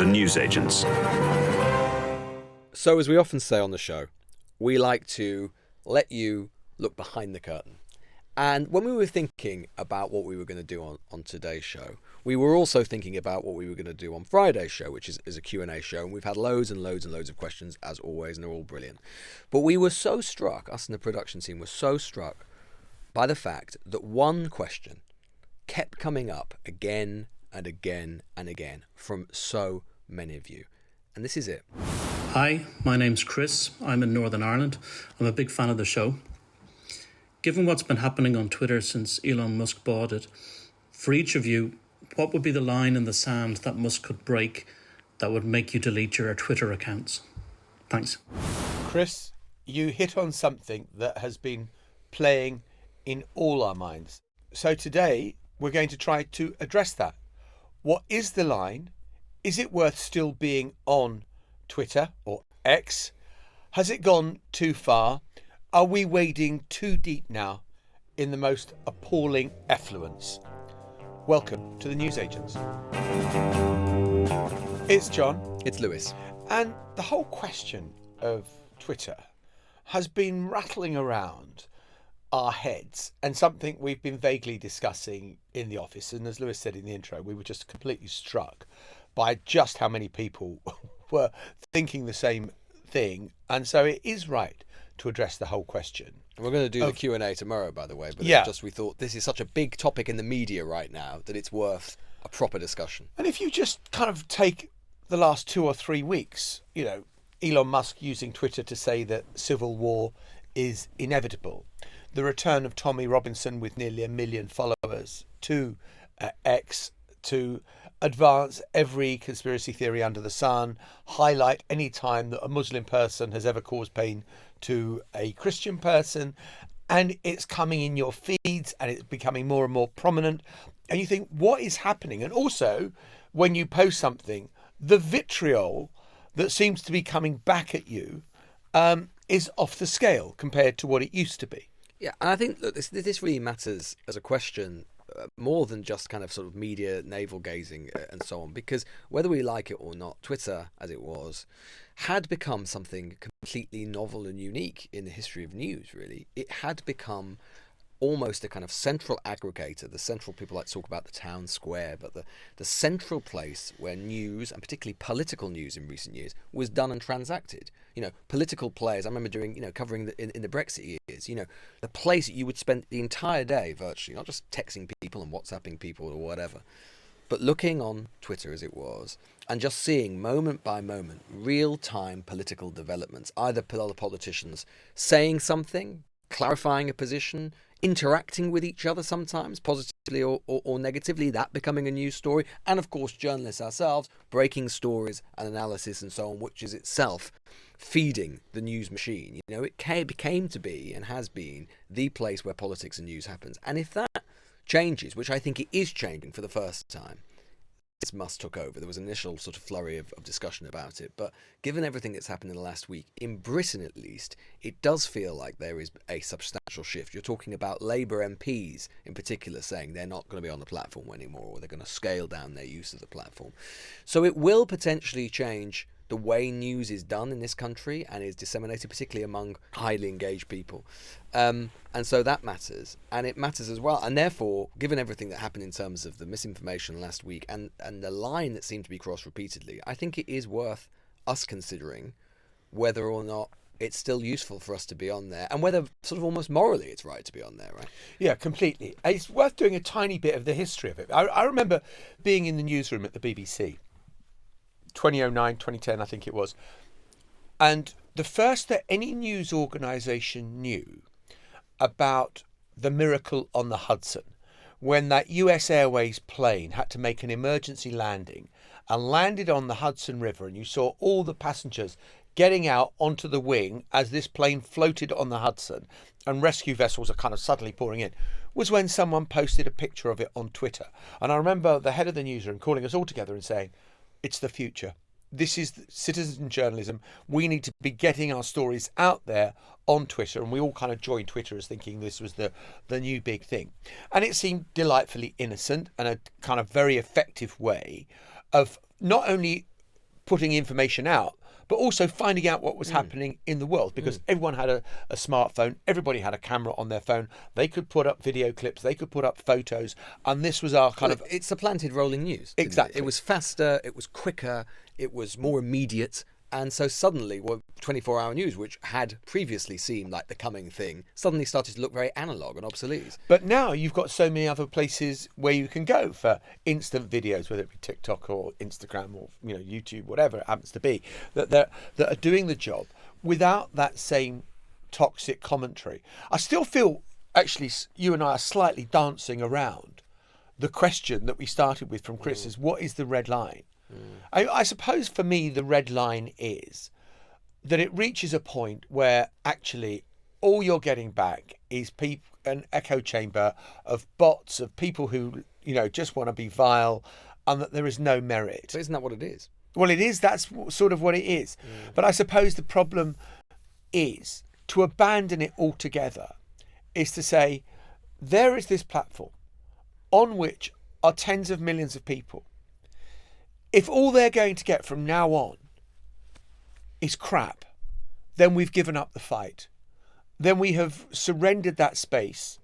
the newsagents. So, as we often say on the show, we like to let you look behind the curtain. And when we were thinking about what we were going to do on today's show, we were also thinking about what we were going to do on Friday's show, which is a Q&A show. And we've had loads and loads and loads of questions, as always, and they're all brilliant. But we were so struck, us and the production team were so struck by the fact that one question kept coming up again and again and again from so many of you. And this is it. Hi, my name's Chris. I'm in Northern Ireland. I'm a big fan of the show. Given what's been happening on Twitter since Elon Musk bought it, for each of you, what would be the line in the sand that Musk could break that would make you delete your Twitter accounts? Thanks. Chris, you hit on something that has been playing in all our minds. So today, we're going to try to address that. What is the line? Is it worth still being on Twitter or X? Has it gone too far? Are we wading too deep now in the most appalling effluence? Welcome to the Newsagents. It's John. It's Lewis. And the whole question of Twitter has been rattling around our heads and something we've been vaguely discussing in the office. And as Lewis said in the intro, we were just completely struck by just how many people were thinking the same thing. And so it is right to address the whole question. We're going to do the Q&A tomorrow, by the way, but we thought this is such a big topic in the media right now that it's worth a proper discussion. And if you just kind of take the last 2 or 3 weeks, Elon Musk using Twitter to say that civil war is inevitable, the return of Tommy Robinson with nearly 1 million followers to X, to advance every conspiracy theory under the sun, highlight any time that a Muslim person has ever caused pain to a Christian person, and it's coming in your feeds and it's becoming more and more prominent, and you think, what is happening? And also, when you post something, the vitriol that seems to be coming back at you is off the scale compared to what it used to be. Yeah, and I think this really matters as a question more than just kind of sort of media navel gazing and so on, because whether we like it or not, Twitter, as it was, had become something completely novel and unique in the history of news, really. It had become almost a kind of central aggregator, the central, people like to talk about the town square, but the central place where news, and particularly political news in recent years, was done and transacted. Political players, I remember covering in the Brexit years, the place that you would spend the entire day virtually, not just texting people and WhatsApping people or whatever, but looking on Twitter as it was, and just seeing moment by moment real-time political developments, either other politicians saying something, clarifying a position, interacting with each other sometimes, positively or negatively, that becoming a news story, and of course journalists ourselves breaking stories and analysis and so on, which is itself feeding the news machine. It became to be and has been the place where politics and news happens. And if that changes, which I think it is changing for the first time, since Musk took over, there was an initial sort of flurry of discussion about it, but given everything that's happened in the last week, in Britain at least, it does feel like there is a substantial shift. You're talking about Labour MPs in particular saying they're not going to be on the platform anymore, or they're going to scale down their use of the platform. So it will potentially change the way news is done in this country and is disseminated, particularly among highly engaged people. And so that matters. And it matters as well. And therefore, given everything that happened in terms of the misinformation last week and the line that seemed to be crossed repeatedly, I think it is worth us considering whether or not it's still useful for us to be on there, and whether sort of almost morally it's right to be on there, right? Yeah, completely. It's worth doing a tiny bit of the history of it. I remember being in the newsroom at the BBC, 2009, 2010, I think it was. And the first that any news organisation knew about the miracle on the Hudson, when that US Airways plane had to make an emergency landing and landed on the Hudson River, and you saw all the passengers getting out onto the wing as this plane floated on the Hudson and rescue vessels are kind of suddenly pouring in, was when someone posted a picture of it on Twitter. And I remember the head of the newsroom calling us all together and saying, it's the future. This is citizen journalism. We need to be getting our stories out there on Twitter. And we all kind of joined Twitter as thinking this was the new big thing. And it seemed delightfully innocent and a kind of very effective way of not only putting information out, but also finding out what was happening in the world, because everyone had a smartphone, everybody had a camera on their phone, they could put up video clips, they could put up photos, and this was our kind of... It supplanted rolling news. Exactly. It was faster, it was quicker, it was more immediate, and so suddenly, 24-hour news, which had previously seemed like the coming thing, suddenly started to look very analogue and obsolete. But now you've got so many other places where you can go for instant videos, whether it be TikTok or Instagram or YouTube, whatever it happens to be, that are doing the job without that same toxic commentary. I still feel, actually, you and I are slightly dancing around the question that we started with from Chris, is what is the red line? I suppose for me the red line is that it reaches a point where actually all you're getting back is an echo chamber of bots, of people who just want to be vile, and that there is no merit. But isn't that what it is? Well, it is. That's sort of what it is. But I suppose the problem is to abandon it altogether, is to say there is this platform on which are tens of millions of people. If all they're going to get from now on is crap, then we've given up the fight. Then we have surrendered that space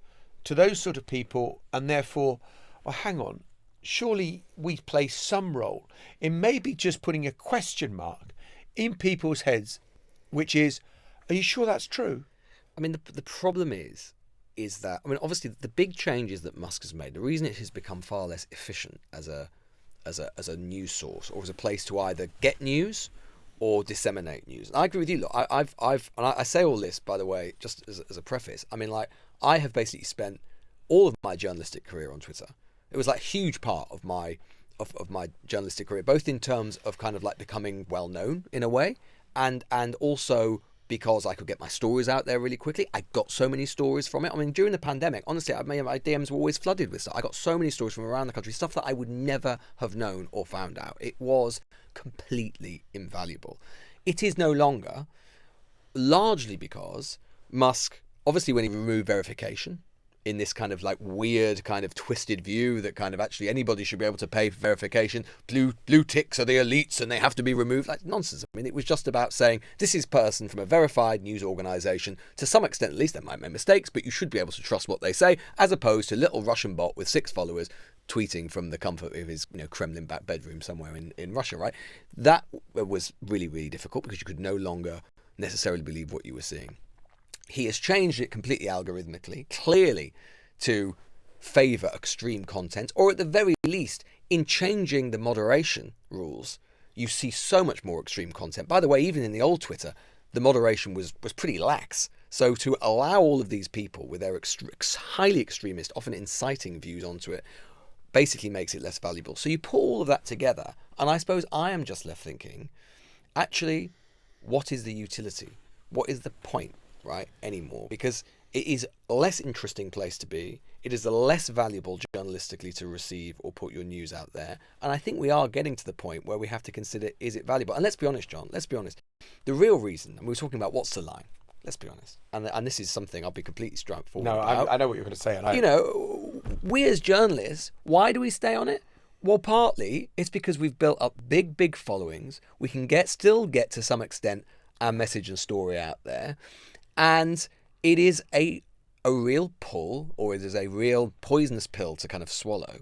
to those sort of people, and therefore, well, hang on, surely we play some role in maybe just putting a question mark in people's heads, which is, are you sure that's true? I mean, the problem is that, I mean, obviously the big changes that Musk has made, the reason it has become far less efficient as a news source, or as a place to either get news or disseminate news. And I agree with you. Look, I say all this, by the way, just as a preface. I mean, like, I have basically spent all of my journalistic career on Twitter. It was like a huge part of my journalistic career, both in terms of kind of like becoming well known in a way, and also because I could get my stories out there really quickly. I got so many stories from it. I mean, during the pandemic, honestly, my DMs were always flooded with stuff. I got so many stories from around the country, stuff that I would never have known or found out. It was completely invaluable. It is no longer, largely because Musk, obviously when he removed verification, in this kind of like weird kind of twisted view that kind of actually anybody should be able to pay for verification. Blue ticks are the elites and they have to be removed. Like nonsense. I mean, it was just about saying this is a person from a verified news organisation. To some extent, at least, they might make mistakes, but you should be able to trust what they say, as opposed to a little Russian bot with 6 followers tweeting from the comfort of his Kremlin back bedroom somewhere in Russia, right? That was really, really difficult because you could no longer necessarily believe what you were seeing. He has changed it completely algorithmically, clearly to favour extreme content, or at the very least, in changing the moderation rules, you see so much more extreme content. By the way, even in the old Twitter, the moderation was pretty lax. So to allow all of these people with their highly extremist, often inciting views onto it, basically makes it less valuable. So you put all of that together, and I suppose I am just left thinking, actually, what is the utility? What is the point? Right, anymore, because it is a less interesting place to be. It is a less valuable journalistically to receive or put your news out there. And I think we are getting to the point where we have to consider, is it valuable? And let's be honest, John, let's be honest. The real reason, and we were talking about what's the line, let's be honest. And this is something I'll be completely straightforward about. I know what you're going to say. And we as journalists, why do we stay on it? Well, partly it's because we've built up big followings. We can still get to some extent our message and story out there. And it is a real pull, or it is a real poisonous pill to kind of swallow,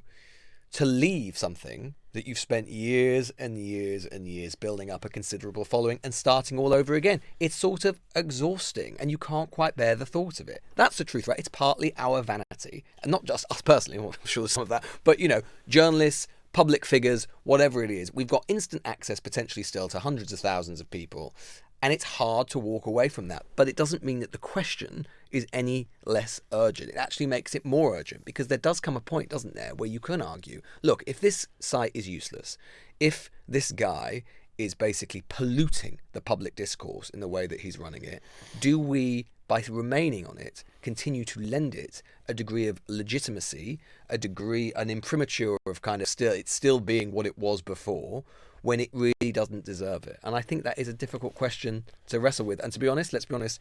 to leave something that you've spent years and years and years building up a considerable following and starting all over again. It's sort of exhausting, and you can't quite bear the thought of it. That's the truth, right? It's partly our vanity, and not just us personally, I'm sure there's some of that, but, journalists, public figures, whatever it is, we've got instant access potentially still to hundreds of thousands of people. And it's hard to walk away from that. But it doesn't mean that the question is any less urgent. It actually makes it more urgent, because there does come a point, doesn't there, where you can argue, look, if this site is useless, if this guy is basically polluting the public discourse in the way that he's running it, do we, by remaining on it, continue to lend it a degree of legitimacy, an imprimatur of kind of still being what it was before, when it really doesn't deserve it? And I think that is a difficult question to wrestle with. And to be honest, let's be honest,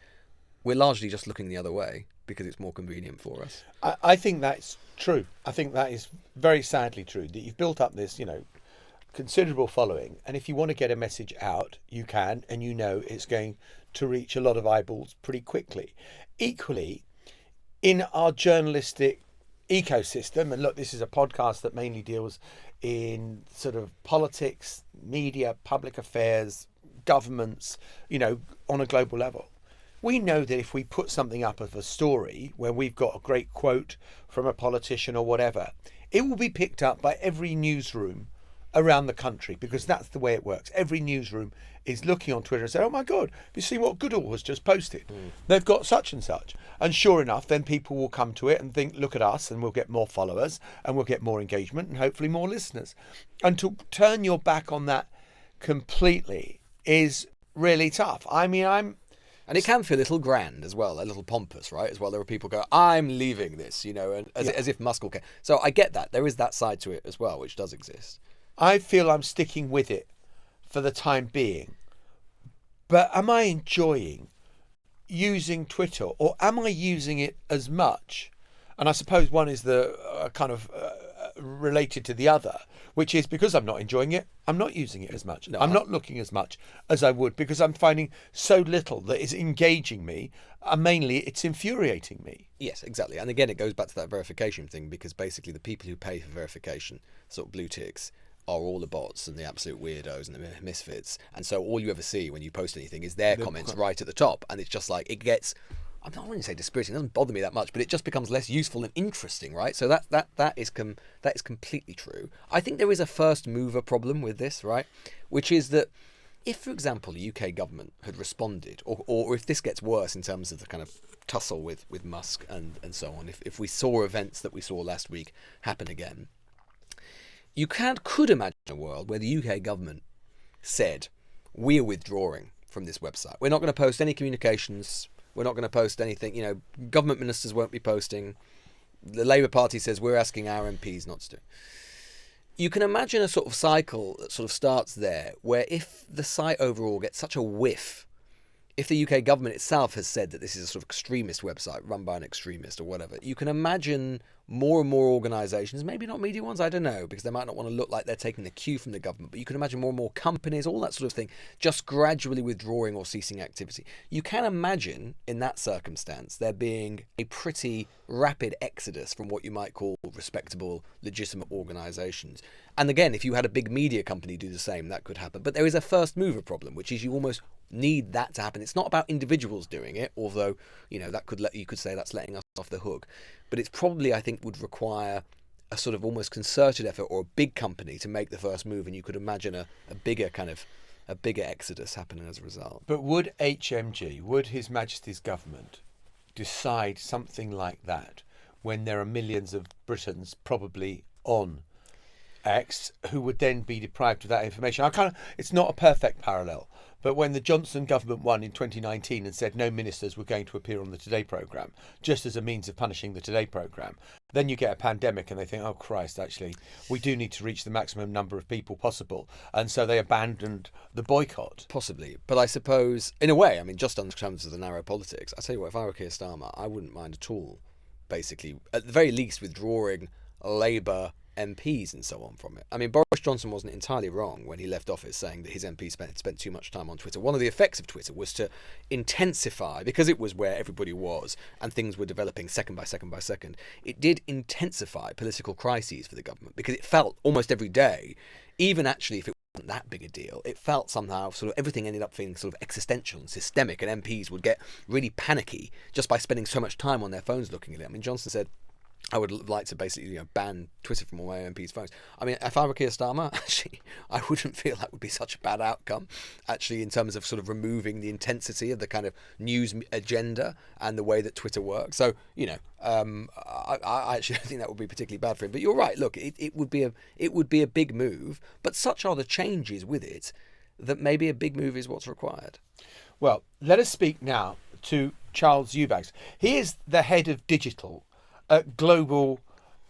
we're largely just looking the other way because it's more convenient for us. I think that's true. I think that is very sadly true, that you've built up this, considerable following, and if you want to get a message out, you can, and you know it's going to reach a lot of eyeballs pretty quickly. Equally, in our journalistic ecosystem, and look, this is a podcast that mainly deals in sort of politics, media, public affairs, governments, on a global level. We know that if we put something up of a story where we've got a great quote from a politician or whatever, it will be picked up by every newsroom around the country, because that's the way it works. Every newsroom is looking on Twitter and saying, oh my God, have you seen what Goodall has just posted? They've got such and such. And sure enough, then people will come to it and think, look at us, and we'll get more followers and we'll get more engagement and hopefully more listeners. And to turn your back on that completely is really tough. I mean, And it can feel a little grand as well, a little pompous, right? As well, there are people go, I'm leaving this, and as if Musk will care. So I get that. There is that side to it as well, which does exist. I feel I'm sticking with it for the time being. But am I enjoying using Twitter, or am I using it as much? And I suppose one is the kind of related to the other, which is because I'm not enjoying it, I'm not using it as much. No, I'm not looking as much as I would, because I'm finding so little that is engaging me, and mainly it's infuriating me. Yes, exactly. And again, it goes back to that verification thing, because basically the people who pay for verification, sort of blue ticks, are all the bots and the absolute weirdos and the misfits. And so all you ever see when you post anything is their comments right at the top. And it's just like, it gets, I'm not going to say dispiriting, it doesn't bother me that much, but it just becomes less useful and interesting, right? So that is completely true. I think there is a first mover problem with this, right? Which is that if, for example, the UK government had responded, or if this gets worse in terms of the kind of tussle with Musk and so on, if we saw events that we saw last week happen again, you could imagine a world where the UK government said, we're withdrawing from this website. We're not going to post any communications. We're not going to post anything. Government ministers won't be posting. The Labour Party says we're asking our MPs not to do. You can imagine a sort of cycle that sort of starts there, where if the site overall gets such a whiff, if the UK government itself has said that this is a sort of extremist website run by an extremist or whatever, you can imagine more and more organisations, maybe not media ones, I don't know, because they might not want to look like they're taking the cue from the government, but you can imagine more and more companies, all that sort of thing, just gradually withdrawing or ceasing activity. You can imagine, in that circumstance, there being a pretty rapid exodus from what you might call respectable, legitimate organisations. And again, if you had a big media company do the same, that could happen. But there is a first mover problem, which is you almost need that to happen. It's not about individuals doing it, although, you could say that's letting us off the hook. But it's probably, I think, would require a sort of almost concerted effort, or a big company to make the first move, and you could imagine a bigger exodus happening as a result. But would His Majesty's government decide something like that when there are millions of Britons probably on X who would then be deprived of that information? It's not a perfect parallel, but when the Johnson government won in 2019 and said no ministers were going to appear on the Today programme, just as a means of punishing the Today programme, then you get a pandemic and they think, oh Christ, actually, we do need to reach the maximum number of people possible. And so they abandoned the boycott. Possibly. But I suppose, in a way, just in terms of the narrow politics, I tell you what, if I were Keir Starmer, I wouldn't mind at all, basically, at the very least, withdrawing Labour MPs and so on from it. Boris Johnson wasn't entirely wrong when he left office saying that his MPs spent too much time on Twitter. One of the effects of Twitter was to intensify, because it was where everybody was and things were developing second by second by second, it did intensify political crises for the government, because it felt almost every day, even actually if it wasn't that big a deal, it felt somehow sort of everything ended up feeling sort of existential and systemic, and MPs would get really panicky just by spending so much time on their phones looking at it. Johnson said, I would like to basically ban Twitter from all my MPs' phones. If I were Keir Starmer, actually, I wouldn't feel that would be such a bad outcome, actually, in terms of sort of removing the intensity of the kind of news agenda and the way that Twitter works. So, I actually don't think that would be particularly bad for him. But you're right. Look, it would be a big move, but such are the changes with it that maybe a big move is what's required. Well, let us speak now to Charles Euag. He is the head of digital at Global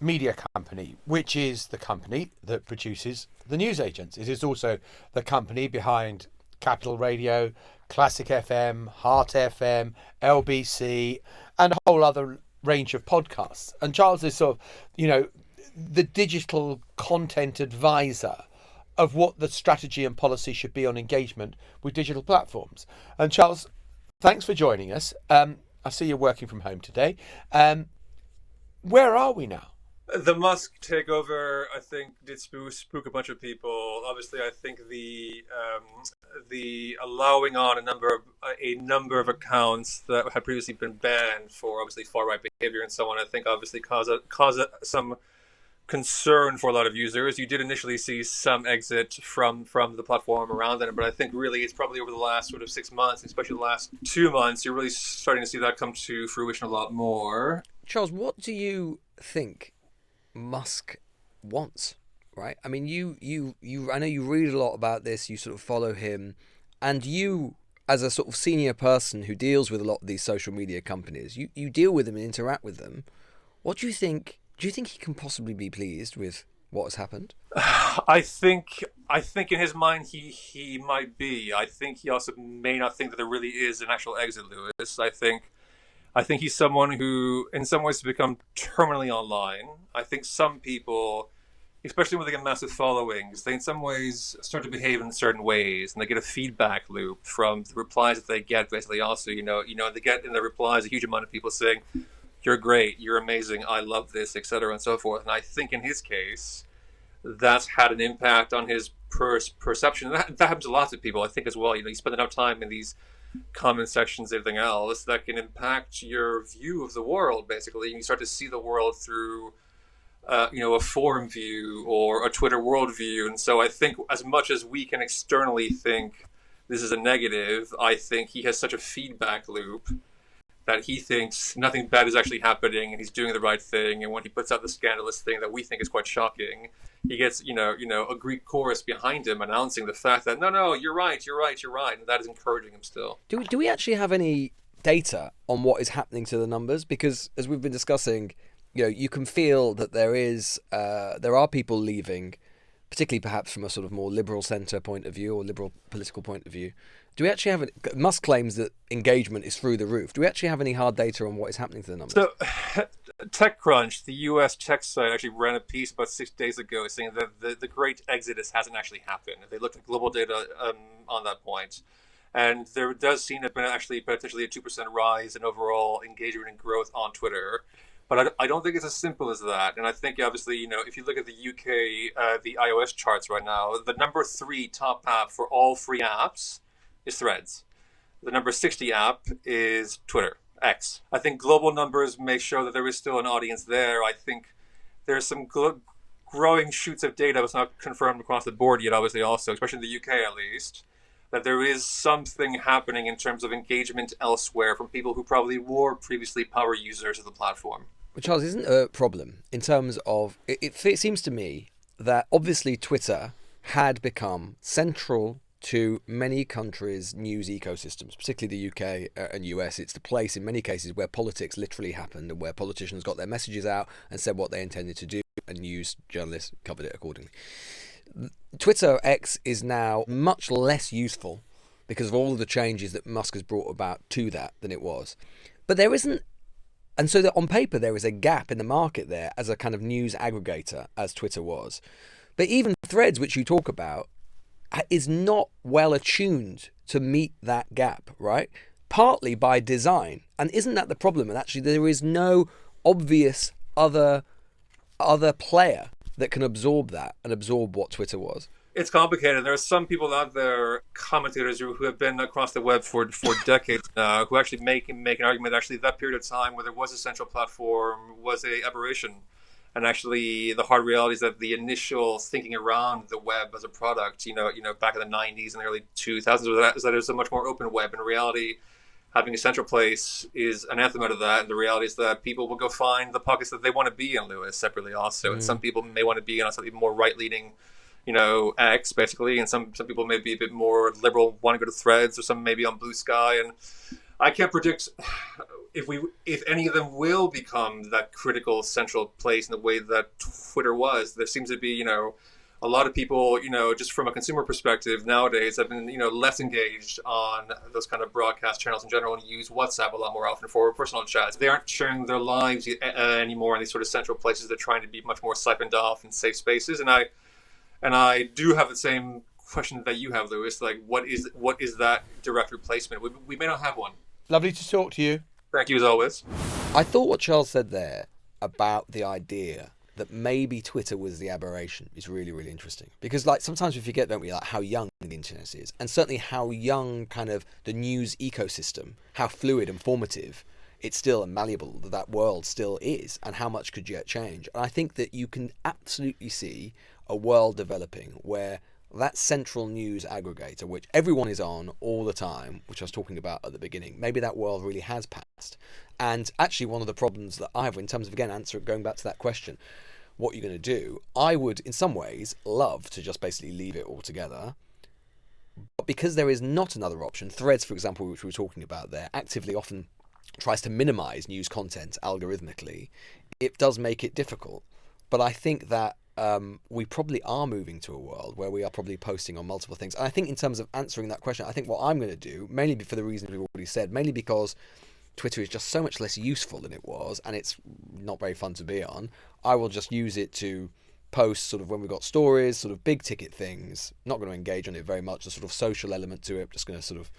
Media Company, which is the company that produces the news agents. It is also the company behind Capital Radio, Classic FM, Heart FM, LBC, and a whole other range of podcasts. And Charles is sort of, the digital content advisor of what the strategy and policy should be on engagement with digital platforms. And Charles, thanks for joining us. I see you're working from home today. Where are we now? The Musk takeover, I think, did spook a bunch of people. Obviously, I think the allowing on a number of accounts that had previously been banned for obviously far right behavior and so on, I think obviously caused some concern for a lot of users. You did initially see some exit from the platform around it, but I think really it's probably over the last sort of 6 months, especially the last 2 months, you're really starting to see that come to fruition a lot more. Charles, what do you think Musk wants? Right? I mean, you I know you read a lot about this, you sort of follow him, and you, as a sort of senior person who deals with a lot of these social media companies, you deal with them and interact with them. What do you think? Do you think he can possibly be pleased with what has happened? I think in his mind he might be. I think he also may not think that there really is an actual exit, Lewis. I think he's someone who, in some ways, has become terminally online. I think some people, especially when they get massive followings, they in some ways start to behave in certain ways, and they get a feedback loop from the replies that they get. Basically, also, they get in the replies a huge amount of people saying, "You're great, you're amazing, I love this," etc., and so forth. And I think in his case, that's had an impact on his perception. And that happens to lots of people, I think, as well. You spend enough time in these comment sections, everything else, that can impact your view of the world, basically. And you start to see the world through, a forum view or a Twitter worldview. And so I think as much as we can externally think this is a negative, I think he has such a feedback loop that he thinks nothing bad is actually happening and he's doing the right thing. And when he puts out the scandalous thing that we think is quite shocking, he gets, a Greek chorus behind him announcing the fact that, no, you're right. And that is encouraging him still. Do we actually have any data on what is happening to the numbers? Because as we've been discussing, you can feel that there are people leaving, particularly perhaps from a sort of more liberal centre point of view or liberal political point of view. Do we actually have Musk claims that engagement is through the roof. Do we actually have any hard data on what is happening to the numbers? So, TechCrunch, the US tech site, actually ran a piece about 6 days ago saying that the great exodus hasn't actually happened. They looked at global data on that point. And there does seem to have been actually potentially a 2% rise in overall engagement and growth on Twitter. But I don't think it's as simple as that. And I think, obviously, if you look at the UK, the iOS charts right now, the number 3 top app for all free apps is Threads. The number 60 app is Twitter, X. I think global numbers may show that there is still an audience there. I think there's some growing shoots of data that's not confirmed across the board yet, obviously, also, especially in the UK at least, that there is something happening in terms of engagement elsewhere from people who probably were previously power users of the platform. But Charles, isn't a problem in terms of, it seems to me that obviously Twitter had become central to many countries' news ecosystems, particularly the UK and US. It's the place in many cases where politics literally happened and where politicians got their messages out and said what they intended to do, and news journalists covered it accordingly. Twitter X is now much less useful because of all of the changes that Musk has brought about to that than it was. But there isn't, and so that on paper there is a gap in the market there as a kind of news aggregator, as Twitter was. But even Threads, which you talk about, is not well attuned to meet that gap, right? Partly by design. And isn't that the problem? And actually there is no obvious other player that can absorb that and absorb what Twitter was. It's complicated. There are some people out there, commentators who have been across the web for decades now, who actually make an argument that actually that period of time where there was a central platform was a aberration. And actually, the hard reality is that the initial thinking around the web as a product, back in the 90s and the early 2000s, is that it was a much more open web. In reality, having a central place is anathema to that. And the reality is that people will go find the pockets that they want to be in, Lewis, separately also. And some people may want to be on a slightly more right-leaning, X, basically. And some people may be a bit more liberal, want to go to Threads, or some may be on Blue Sky. And I can't predict if any of them will become that critical central place in the way that Twitter was. There seems to be, a lot of people, just from a consumer perspective nowadays have been, less engaged on those kind of broadcast channels in general and use WhatsApp a lot more often for personal chats. They aren't sharing their lives anymore in these sort of central places. They're trying to be much more siphoned off in safe spaces. And And I do have the same question that you have, Lewis. Like, what is that direct replacement? We may not have one. Lovely to talk to you. Thank you as always. I thought what Charles said there about the idea that maybe Twitter was the aberration is really, really interesting. Because, like, sometimes we forget, don't we, like how young the internet is, and certainly how young kind of the news ecosystem, how fluid and formative it's still and malleable that world still is, and how much could yet change. And I think that you can absolutely see a world developing where that central news aggregator, which everyone is on all the time, which I was talking about at the beginning, maybe that world really has passed. And actually one of the problems that I have in terms of, again, going back to that question, what you're going to do, I would, in some ways, love to just basically leave it altogether. But because there is not another option, Threads, for example, which we were talking about there, actively often tries to minimize news content algorithmically, it does make it difficult. But I think that we probably are moving to a world where we are probably posting on multiple things. And I think in terms of answering that question, I think what I'm going to do, mainly for the reasons we've already said, mainly because Twitter is just so much less useful than it was, and it's not very fun to be on, I will just use it to post sort of when we've got stories, sort of big ticket things, not going to engage on it very much, the sort of social element to it, just going to sort of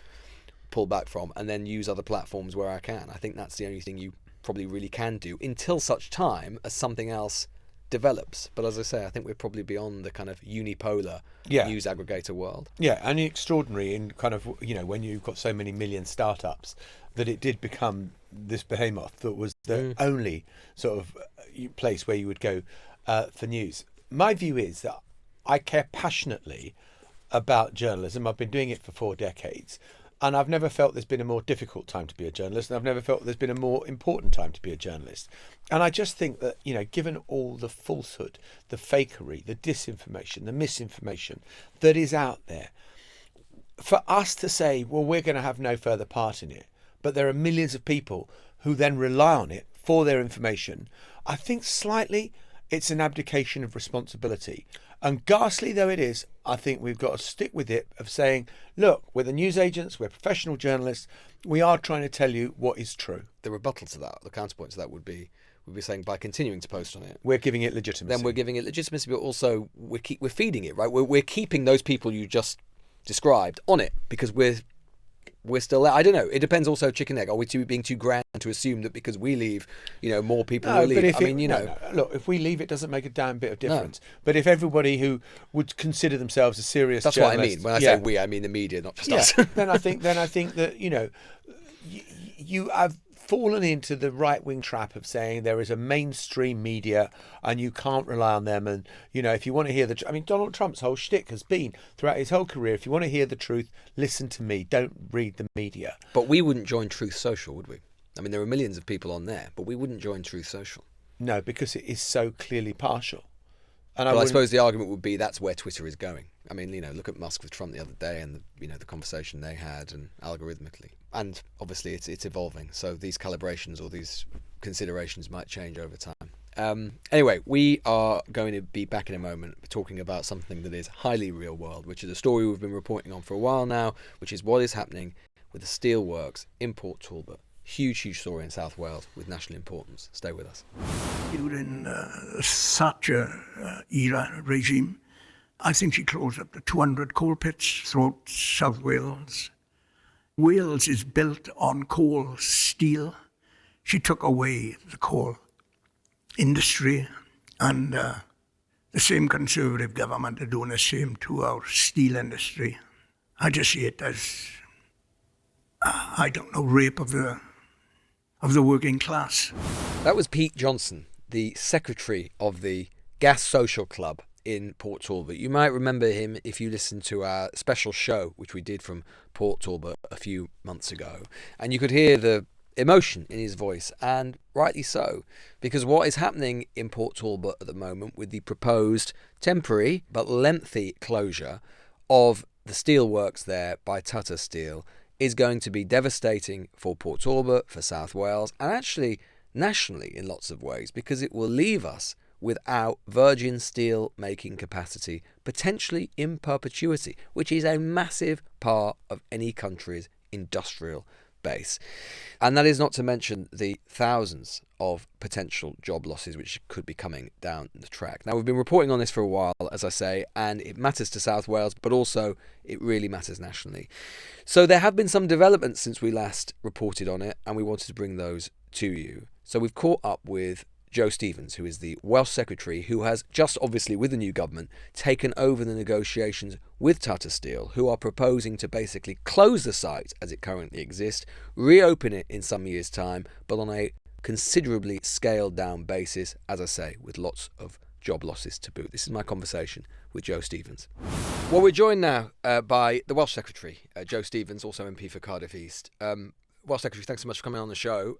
pull back from, and then use other platforms where I can. I think that's the only thing you probably really can do until such time as something else develops. But as I say, I think we're probably beyond the kind of unipolar news aggregator world. Yeah, and extraordinary in kind of, you know, when you've got so many million startups, that it did become this behemoth that was the only sort of place where you would go for news. My view is that I care passionately about journalism. I've been doing it for 4 decades. And I've never felt there's been a more difficult time to be a journalist, and I've never felt there's been a more important time to be a journalist. And I just think that, you know, given all the falsehood, the fakery, the disinformation, the misinformation that is out there, for us to say, well, we're going to have no further part in it, but there are millions of people who then rely on it for their information, I think slightly it's an abdication of responsibility. And ghastly though it is, I think we've got to stick with it of saying, look, we're the news agents, we're professional journalists, we are trying to tell you what is true. The rebuttal to that, the counterpoint to that would be saying by continuing to post on it, we're giving it legitimacy. Then we're giving it legitimacy, but also we're feeding it, right? We're keeping those people you just described on it because we're still there. I don't know. It depends also chicken egg. Are we being too grand to assume that because we leave, you know, more people will leave? But look, if we leave, it doesn't make a damn bit of difference. No. But if everybody who would consider themselves a serious that's journalist, what I mean. When I say we, I mean the media, not just us. then I think that, you know, you have fallen into the right-wing trap of saying there is a mainstream media and you can't rely on them. And, you know, if you want to hear Donald Trump's whole shtick has been throughout his whole career, if you want to hear the truth, listen to me, don't read the media. But we wouldn't join Truth Social, would we? I mean, there are millions of people on there, but we wouldn't join Truth Social. No, because it is so clearly partial. And I suppose the argument would be that's where Twitter is going. I mean, you know, look at Musk with Trump the other day and, the conversation they had and algorithmically. And obviously it's evolving. So these calibrations or these considerations might change over time. Anyway, we are going to be back in a moment talking about something that is highly real world, which is a story we've been reporting on for a while now, which is what is happening with the steelworks in Port Talbot. Huge story in South Wales with national importance. Stay with us. During Thatcher era regime, I think she closed up to 200 coal pits throughout South Wales. Wales is built on coal steel. She took away the coal industry, and the same Conservative government are doing the same to our steel industry. I just see it as, rape of the working class. That was Pete Johnson, the secretary of the Gas Social Club in Port Talbot. You might remember him if you listened to our special show, which we did from Port Talbot a few months ago. And you could hear the emotion in his voice, and rightly so, because what is happening in Port Talbot at the moment with the proposed temporary but lengthy closure of the steelworks there by Tata Steel is going to be devastating for Port Talbot, for South Wales, and actually nationally in lots of ways, because it will leave us without virgin steel making capacity, potentially in perpetuity, which is a massive part of any country's industrial base. And that is not to mention the thousands of potential job losses which could be coming down the track. Now, we've been reporting on this for a while, as I say, and it matters to South Wales, but also it really matters nationally. So there have been some developments since we last reported on it, and we wanted to bring those to you. So we've caught up with Joe Stevens, who is the Welsh Secretary, who has just obviously, with the new government, taken over the negotiations with Tata Steel, who are proposing to basically close the site as it currently exists, reopen it in some years' time, but on a considerably scaled down basis, as I say, with lots of job losses to boot. This is my conversation with Joe Stevens. Well, we're joined now by the Welsh Secretary, Joe Stevens, also MP for Cardiff East. Welsh Secretary, thanks so much for coming on the show.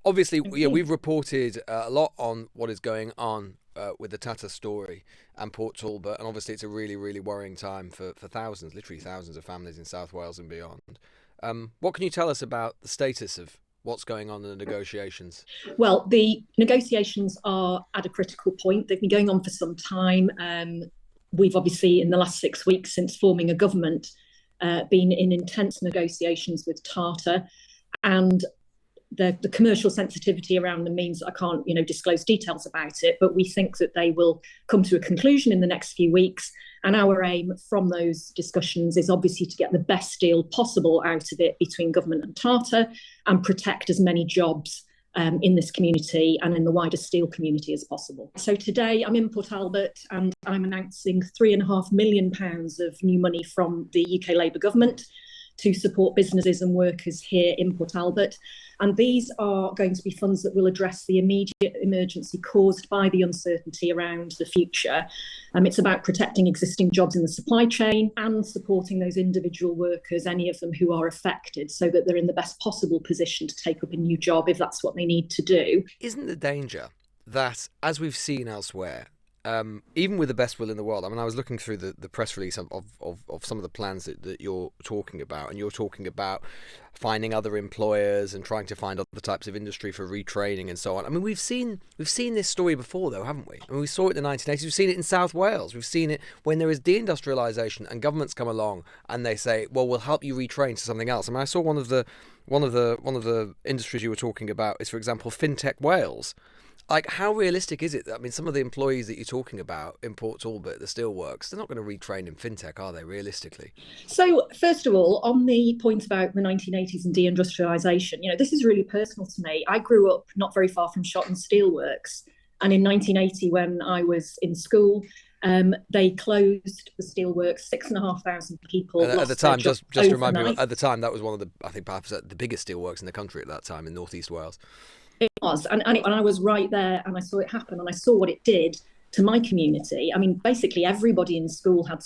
Obviously, we've reported a lot on what is going on with the Tata story and Port Talbot, and obviously it's a really, really worrying time for thousands, literally thousands of families in South Wales and beyond. What can you tell us about the status of what's going on in the negotiations? Well, the negotiations are at a critical point. They've been going on for some time. We've obviously, in the last 6 weeks since forming a government, been in intense negotiations with Tata, and the commercial sensitivity around them means I can't, disclose details about it, but we think that they will come to a conclusion in the next few weeks. And our aim from those discussions is obviously to get the best deal possible out of it between government and Tata and protect as many jobs in this community and in the wider steel community as possible. So today I'm in Port Talbot and I'm announcing £3.5 million of new money from the UK Labour government to support businesses and workers here in Port Talbot. And these are going to be funds that will address the immediate emergency caused by the uncertainty around the future. It's about protecting existing jobs in the supply chain and supporting those individual workers, any of them who are affected, so that they're in the best possible position to take up a new job if that's what they need to do. Isn't the danger that, as we've seen elsewhere, even with the best will in the world, I mean, I was looking through the press release of some of the plans that you're talking about, and you're talking about finding other employers and trying to find other types of industry for retraining and so on. I mean, we've seen this story before, though, haven't we? I mean, we saw it in the 1980s. We've seen it in South Wales. We've seen it when there is deindustrialisation and governments come along and they say, "Well, we'll help you retrain to something else." I mean, I saw one of the industries you were talking about is, for example, fintech Wales. Like, how realistic is it? I mean, some of the employees that you're talking about in Port Talbot, the steelworks, they're not going to retrain in fintech, are they, realistically? So, first of all, on the point about the 1980s and deindustrialisation, this is really personal to me. I grew up not very far from Shotton Steelworks. And in 1980, when I was in school, they closed the steelworks, 6,500 people. At the time, just to remind me, at the time, that was one of the, I think perhaps the biggest steelworks in the country at that time in North East Wales. It was, and I was right there and I saw it happen and I saw what it did to my community. I mean, basically everybody in school had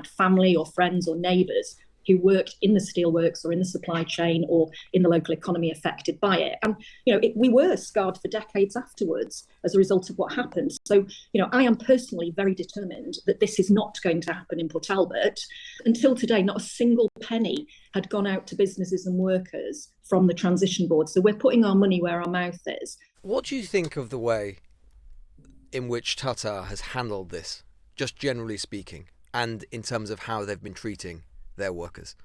family or friends or neighbours who worked in the steelworks or in the supply chain or in the local economy affected by it. And, we were scarred for decades afterwards as a result of what happened. So, I am personally very determined that this is not going to happen in Port Talbot. Until today, not a single penny had gone out to businesses and workers from the transition board. So we're putting our money where our mouth is. What do you think of the way in which Tata has handled this, just generally speaking, and in terms of how they've been treating their workers?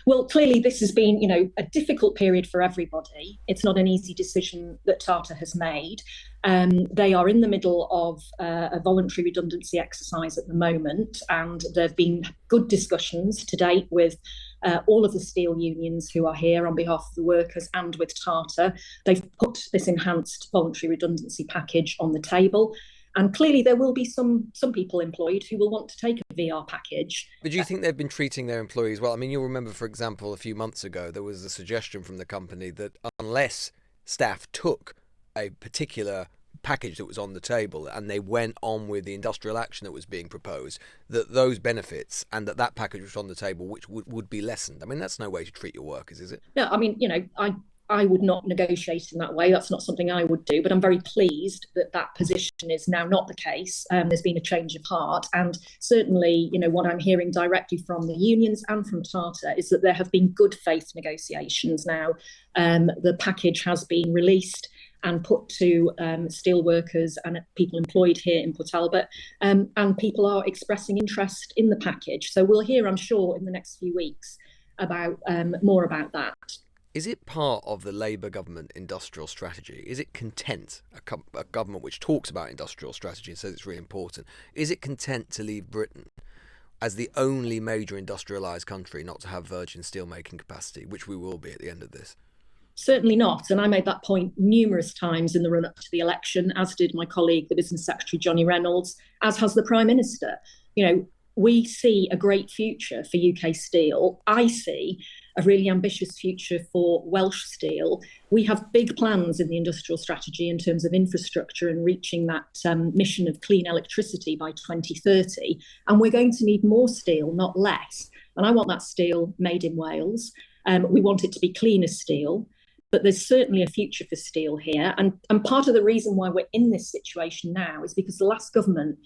Well, clearly this has been, a difficult period for everybody. It's not an easy decision that Tata has made. They are in the middle of a voluntary redundancy exercise at the moment, and there have been good discussions to date with all of the steel unions who are here on behalf of the workers and with Tata. They've put this enhanced voluntary redundancy package on the table. And clearly there will be some people employed who will want to take a VR package. But do you think they've been treating their employees well? I mean, you'll remember, for example, a few months ago, there was a suggestion from the company that unless staff took a particular package that was on the table and they went on with the industrial action that was being proposed, that those benefits and that package was on the table, which would be lessened. I mean, that's no way to treat your workers, is it? No, I mean, I would not negotiate in that way. That's not something I would do. But I'm very pleased that position is now not the case. There's been a change of heart. And certainly, what I'm hearing directly from the unions and from Tata is that there have been good faith negotiations now. The package has been released and put to steel workers and people employed here in Port Talbot. And people are expressing interest in the package. So we'll hear, I'm sure, in the next few weeks about more about that. Is it part of the Labour government industrial strategy? Is it content, a government which talks about industrial strategy and says it's really important, is it content to leave Britain as the only major industrialised country not to have virgin steelmaking capacity, which we will be at the end of this? Certainly not. And I made that point numerous times in the run-up to the election, as did my colleague, the Business Secretary, Johnny Reynolds, as has the Prime Minister. We see a great future for UK steel. I see a really ambitious future for Welsh steel. We have big plans in the industrial strategy in terms of infrastructure and reaching that mission of clean electricity by 2030. And we're going to need more steel, not less. And I want that steel made in Wales. We want it to be cleaner steel. But there's certainly a future for steel here. And part of the reason why we're in this situation now is because the last government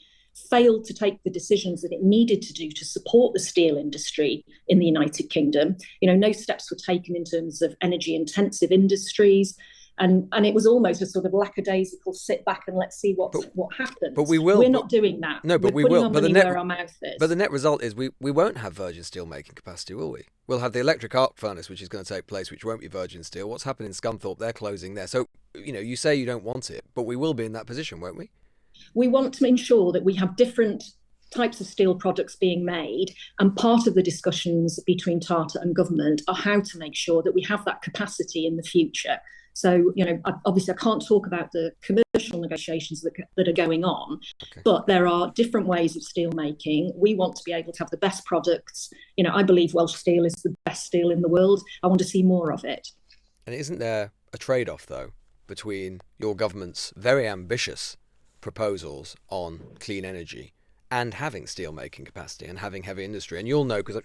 failed to take the decisions that it needed to do to support the steel industry in the United Kingdom. No steps were taken in terms of energy intensive industries. And it was almost a sort of lackadaisical sit back and let's see what happens. But we will. We're not doing that. No, but we're we will. Our money where our mouth is. But the net result is we won't have virgin steel making capacity, will we? We'll have the electric arc furnace, which is going to take place, which won't be virgin steel. What's happened in Scunthorpe? They're closing there. So, you say you don't want it, but we will be in that position, won't we? We want to ensure that we have different types of steel products being made, and part of the discussions between Tata and government are how to make sure that we have that capacity in the future. So, obviously I can't talk about the commercial negotiations that are going on, okay, but there are different ways of steel making. We want to be able to have the best products. I believe Welsh steel is the best steel in the world. I want to see more of it. And isn't there a trade-off, though, between your government's very ambitious proposals on clean energy and having steel making capacity and having heavy industry? And you'll know, because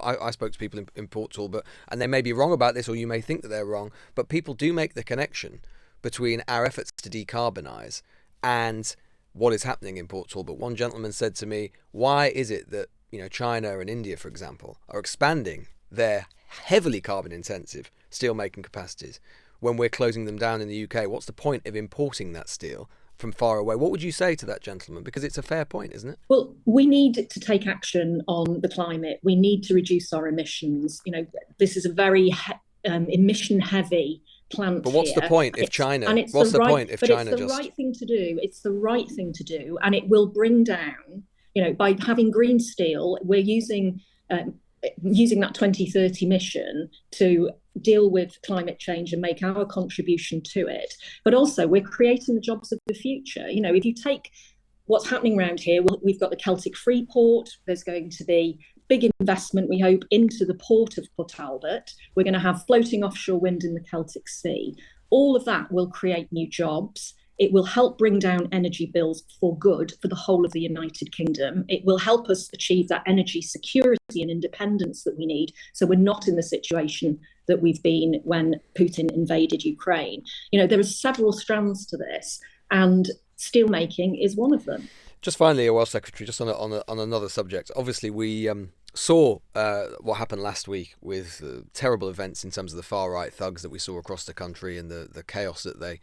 I spoke to people in Port Talbot, and they may be wrong about this, or you may think that they're wrong, but people do make the connection between our efforts to decarbonise and what is happening in Port Talbot. One gentleman said to me, why is it that China and India, for example, are expanding their heavily carbon intensive steel making capacities when we're closing them down in the UK? What's the point of importing that steel from far away? What would you say to that gentleman? Because it's a fair point, isn't it? Well, we need to take action on the climate. We need to reduce our emissions. This is a very emission heavy plant. But what's here. the point if China? It's the right thing to do. It's the right thing to do, and it will bring down. By having green steel, we're using that 2030 mission to deal with climate change and make our contribution to it. But also we're creating the jobs of the future. If you take what's happening around here, we've got the Celtic Freeport. There's going to be big investment, we hope, into the port of Port Talbot. We're going to have floating offshore wind in the Celtic Sea. All of that will create new jobs. It will help bring down energy bills for good for the whole of the United Kingdom. It will help us achieve that energy security and independence that we need, so we're not in the situation that we've been when Putin invaded Ukraine. There are several strands to this, and steelmaking is one of them. Just finally, Welsh Secretary, just on another subject. Obviously, we saw what happened last week with terrible events in terms of the far right thugs that we saw across the country and the chaos that they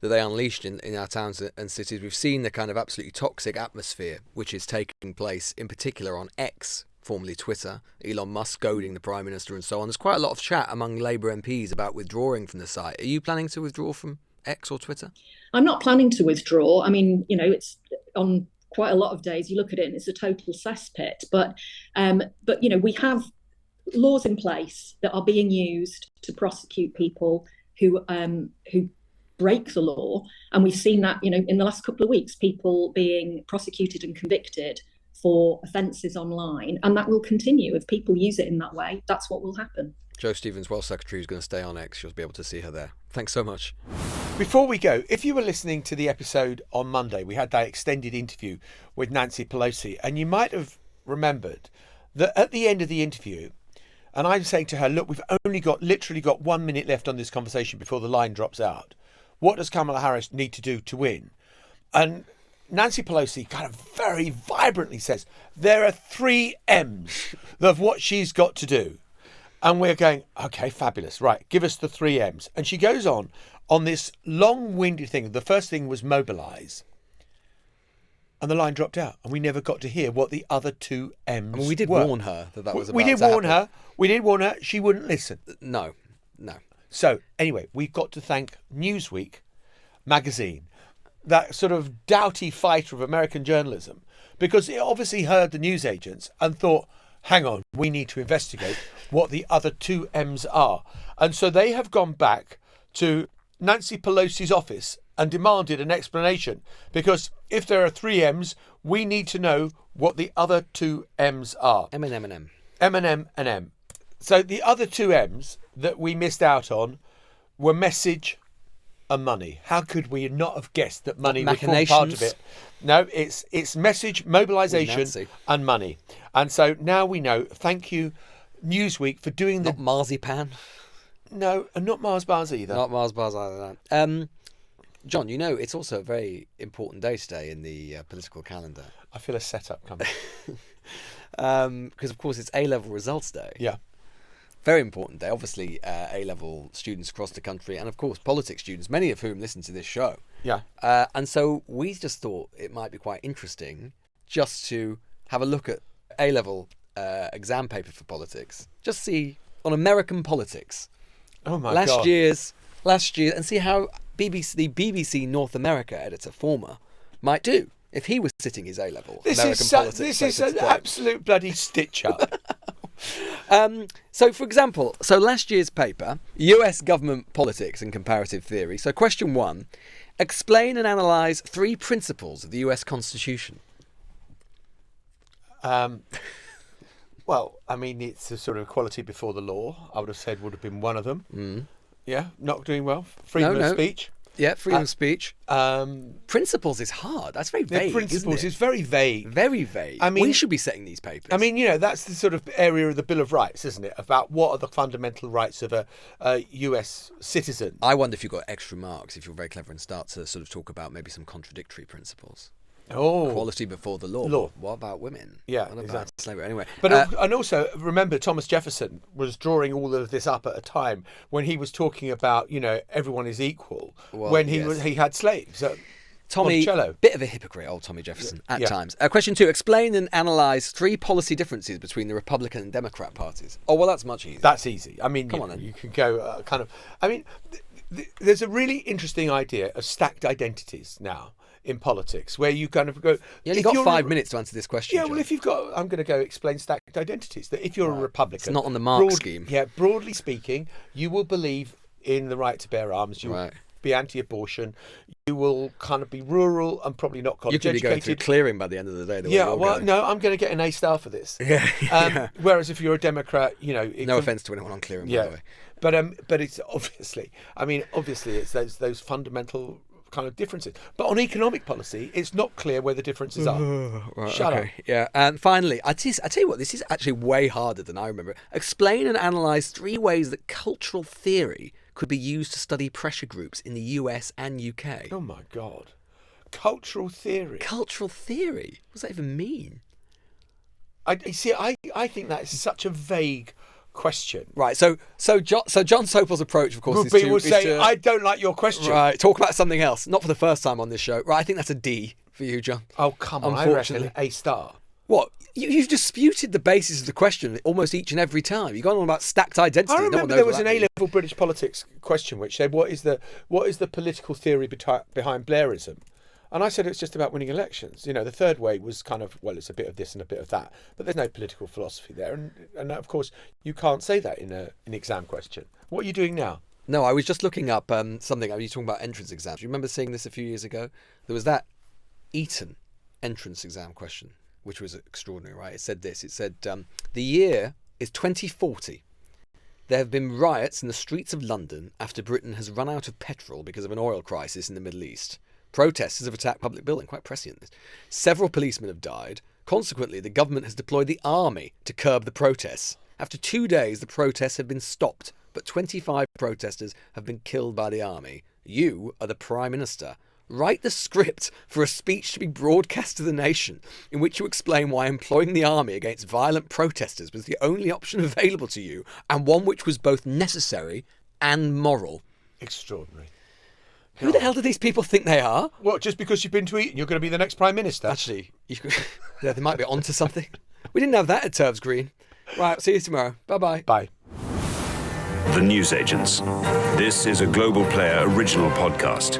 unleashed in our towns and cities. We've seen the kind of absolutely toxic atmosphere which is taking place, in particular on X, formerly Twitter, Elon Musk goading the Prime Minister and so on. There's quite a lot of chat among Labour MPs about withdrawing from the site. Are you planning to withdraw from X or Twitter? I'm not planning to withdraw. I mean, it's on quite a lot of days you look at it and it's a total cesspit. But we have laws in place that are being used to prosecute people who break the law, and we've seen that in the last couple of weeks, people being prosecuted and convicted for offences online, and that will continue. If people use it in that way, that's what will happen. Jo Stevens, Welsh Secretary, who's going to stay on X. You'll be able to see her there. Thanks so much. Before we go, if you were listening to the episode on Monday, we had that extended interview with Nancy Pelosi, and you might have remembered that at the end of the interview, and I'm saying to her, look, we've literally got 1 minute left on this conversation before the line drops out. What does Kamala Harris need to do to win? And Nancy Pelosi kind of very vibrantly says, there are 3 M's of what she's got to do. And we're going, okay, fabulous. Right, give us the 3 M's. And she goes on this long-winded thing. The first thing was mobilise. And the line dropped out. And we never got to hear what the other 2 M's we did were. warn her that was about We did to warn happen. her. We did warn her. She wouldn't listen. No. No. So, anyway, we've got to thank Newsweek magazine, that sort of doughty fighter of American journalism, because it obviously heard the newsagents and thought, hang on, we need to investigate what the other two M's are. And so they have gone back to Nancy Pelosi's office and demanded an explanation, because if there are three M's, we need to know what the other two M's are. M and M and M. M and M and M. So the other two M's that we missed out on were message and money. How could we not have guessed that money would form part of it? No, it's message, mobilisation and money. And so now we know. Thank you, Newsweek, for doing Not marzipan. No, and not Mars bars either. Not Mars bars either. No. John, you know it's also a very important day today in the political calendar. I feel a setup coming. Because, of course, it's A-level results day. Yeah. Very important day. Obviously, A-level students across the country and, of course, politics students, many of whom listen to this show. Yeah. And so we just thought it might be quite interesting just to have a look at A-level exam paper for politics. Just see on American politics. Oh, my last God. year, and see how the BBC North America editor, former, might do if he was sitting his A-level American politics. This is an absolute bloody stitch-up. So, for example, last year's paper, US Government Politics and Comparative Theory. So question 1, explain and analyse 3 principles of the US Constitution. Well, I mean, it's a sort of equality before the law. I would have said would have been one of them. Mm. Yeah, not doing well. Freedom of speech. Yeah, freedom of speech. Principles is hard. That's very vague. Principles isn't it? is very vague. Very vague. I mean, we should be setting these papers. I mean, that's the sort of area of the Bill of Rights, isn't it? About what are the fundamental rights of a US citizen. I wonder if you've got extra marks if you're very clever and start to sort of talk about maybe some contradictory principles. Oh, equality before the law. What about women? Yeah, what about exactly. slavery? Anyway, but and also remember, Thomas Jefferson was drawing all of this up at a time when he was talking about everyone is equal when he had slaves. Tommy, bit of a hypocrite, old Tommy Jefferson at times. Question 2: explain and analyse 3 policy differences between the Republican and Democrat parties. Oh well, that's much easier. That's easy. I mean, come on then. You can go kind of. I mean, there's a really interesting idea of stacked identities now in politics, where you kind of go. You only got 5 minutes to answer this question. Yeah, John. well, if you've got, I'm going to go explain stacked identities. That if you're a Republican, it's not on the mark scheme. Yeah, broadly speaking, you will believe in the right to bear arms. You will be anti-abortion. You will kind of be rural and probably not college educated. You could be going through clearing by the end of the day. No, I'm going to get an A star for this. Yeah. Whereas if you're a Democrat, no offence to anyone on clearing, by the way. But it's obviously, it's those fundamental kind of differences. But on economic policy, it's not clear where the differences are. Shut up. Yeah. And finally, I tell you what, this is actually way harder than I remember. Explain and analyse 3 ways that cultural theory could be used to study pressure groups in the US and UK. Oh my God. Cultural theory. Cultural theory? What does that even mean? I think that is such a vague question. Right, so John Sopel's approach, of course, is to I don't like your question. Right, talk about something else. Not for the first time on this show. Right, I think that's a D for you, John. Oh, come on, I reckon A star. What? You've disputed the basis of the question almost each and every time. You've gone on about stacked identity. I remember there was an A-level British politics question which said, what is the political theory behind Blairism? And I said it's just about winning elections. The third way was kind of, well, it's a bit of this and a bit of that. But there's no political philosophy there. And of course, you can't say that in an exam question. What are you doing now? No, I was just looking up something. I was talking about entrance exams. You remember seeing this a few years ago? There was that Eton entrance exam question, which was extraordinary, right? It said this. It said, the year is 2040. There have been riots in the streets of London after Britain has run out of petrol because of an oil crisis in the Middle East. Protesters have attacked public buildings, quite prescient this. Several policemen have died. Consequently, the government has deployed the army to curb the protests. After 2 days, the protests have been stopped, but 25 protesters have been killed by the army. You are the Prime Minister. Write the script for a speech to be broadcast to the nation in which you explain why employing the army against violent protesters was the only option available to you and one which was both necessary and moral. Extraordinary. Who the hell do these people think they are? What, just because you've been to Eton, you're going to be the next Prime Minister? Actually, they might be onto something. We didn't have that at Turves Green. Right, see you tomorrow. Bye-bye. Bye. The Newsagents. This is a Global Player original podcast.